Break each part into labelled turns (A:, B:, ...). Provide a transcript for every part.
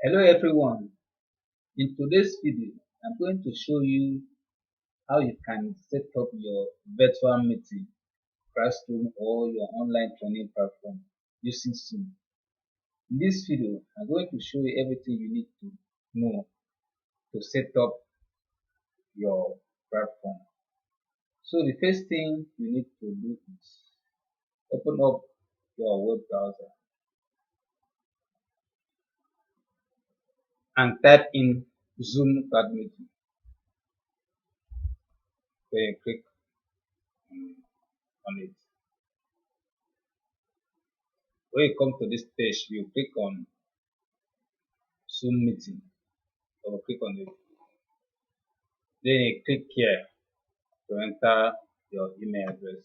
A: Hello everyone. In today's video, I'm going to show you how you can set up your virtual meeting, classroom or your online training platform using Zoom. In this video, I'm going to show you everything you need to know to set up your platform. So the first thing you need to do is open up your web browser and type in Zoom Cloud Meeting. Then you click on it. When you come to this page, you click on Zoom meeting. Double click on it. Then you click here to enter your email address.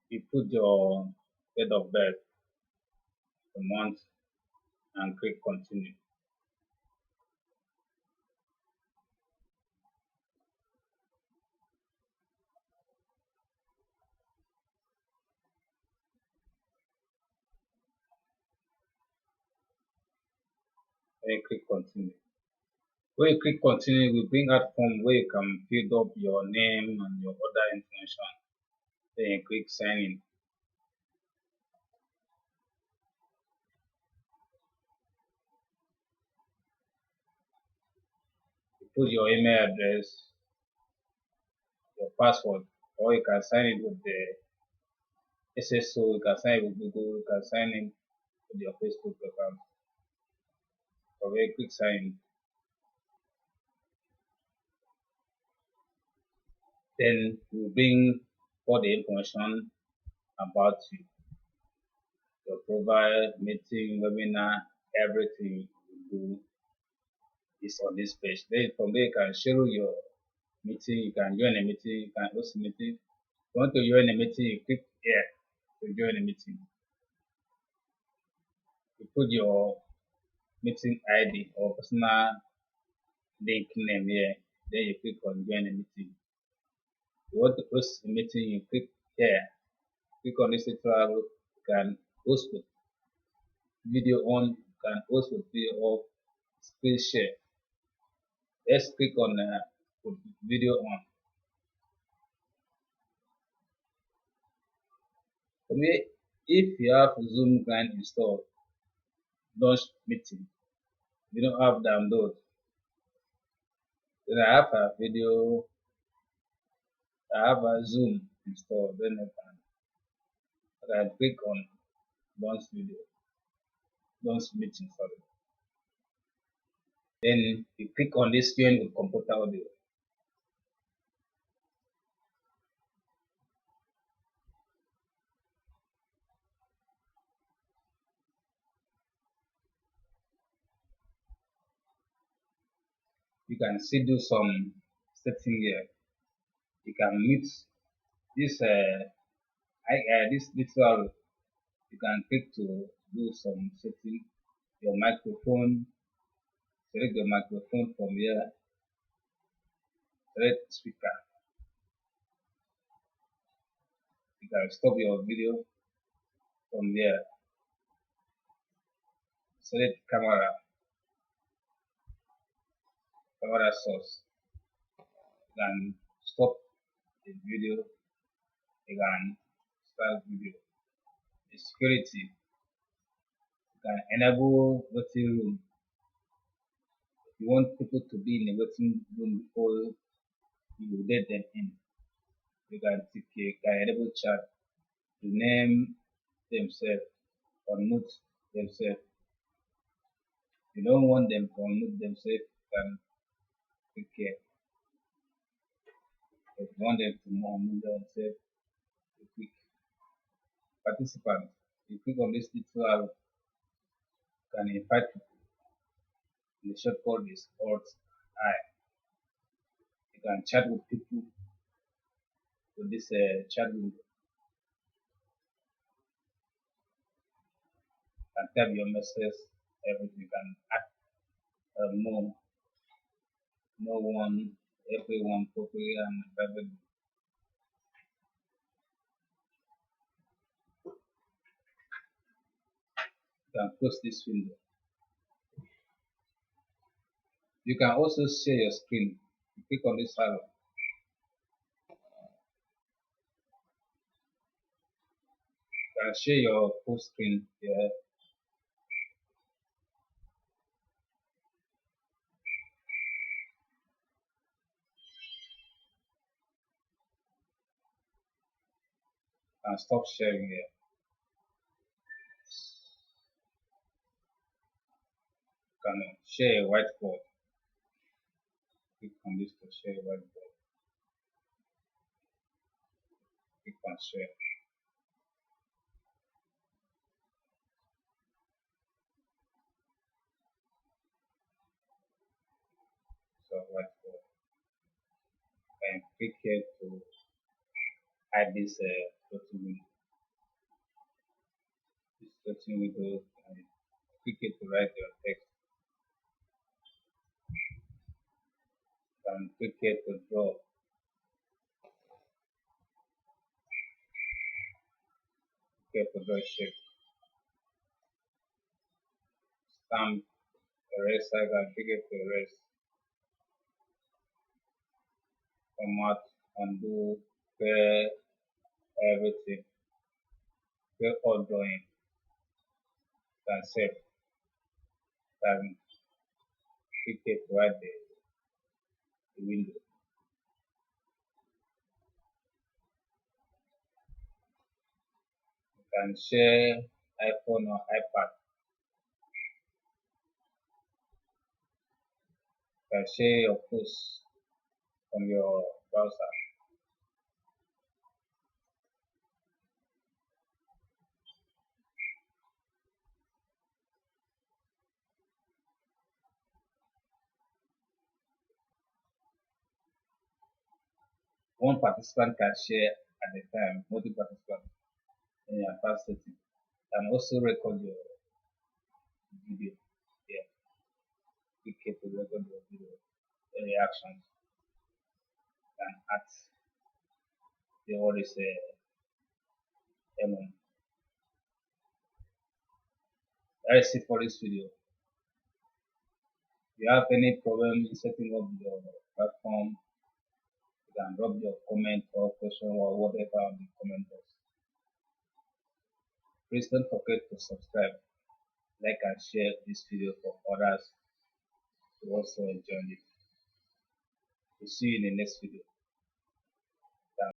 A: You put your date of birth, the month, and click continue. Then you click continue. When you click continue, we bring out form where you can fill up your name and your other information. Then you click sign in. You put your email address, your password, or you can sign in with the SSO, you can sign in with Google, you can sign in with your Facebook account. So when you click sign in, then you bring all the information about you, your profile, meeting, webinar, everything you do is on this page. Then from there you can schedule your meeting, you can join a meeting, you can host a meeting. If you want to join a meeting, you click here to join a meeting. You put your meeting ID or personal link name here, then you click on join a meeting. If you want to host a meeting, you click here, click on this little arrow, you can host with video on, you can host with video off, screen share. Let's click on put video on. For me, if you have Zoom client installed, launch meeting, you don't have download, then I have a video, I have a Zoom installed, then I can click on launch video, launch meeting, sorry. Then you click on this join with computer audio. You can still do some setting here. You can mute this this little, you can click to do some setting. Your microphone, select the microphone from here, select speaker. You can stop your video from here, select camera source. You can stop the video, you can start video. The security, you can enable waiting room. If you want people to be in the waiting room before you let them in, you can enable chat to name themselves, unmute themselves. If you don't want them to unmute themselves, you can click here. If you want them to unmute themselves, you click participant. You click on this little arrow, you can invite people. The shortcut is Alt I. You can chat with people with this chat window. You can type your message, everything. You can add more, no one, everyone, properly and privately. can close this window. You can also share your screen. You click on this arrow. You can share your full screen here. And stop sharing here. You can share a whiteboard. Click on this to share a whiteboard. Click on share. So whiteboard. And click here to hide this floating window. This floating window, and click it to write your text. And click here to draw. Click here to draw shape. Stamp, erase, I can click it to erase. Format, undo, clear everything. Clear all drawing. Can save. Can click it to write the window. You can share iPhone or iPad. You can share your posts from your browser. One participant can share at a time, multiple participants in your advanced setting. And also record your video here. Click here to record your video, the reactions, and add the what is a that is it for this video. If you have any problem in setting up your platform, you can drop your comment or question or whatever on the comment box. Please don't forget to subscribe, like and share this video for others to also enjoy it. We'll see you in the next video.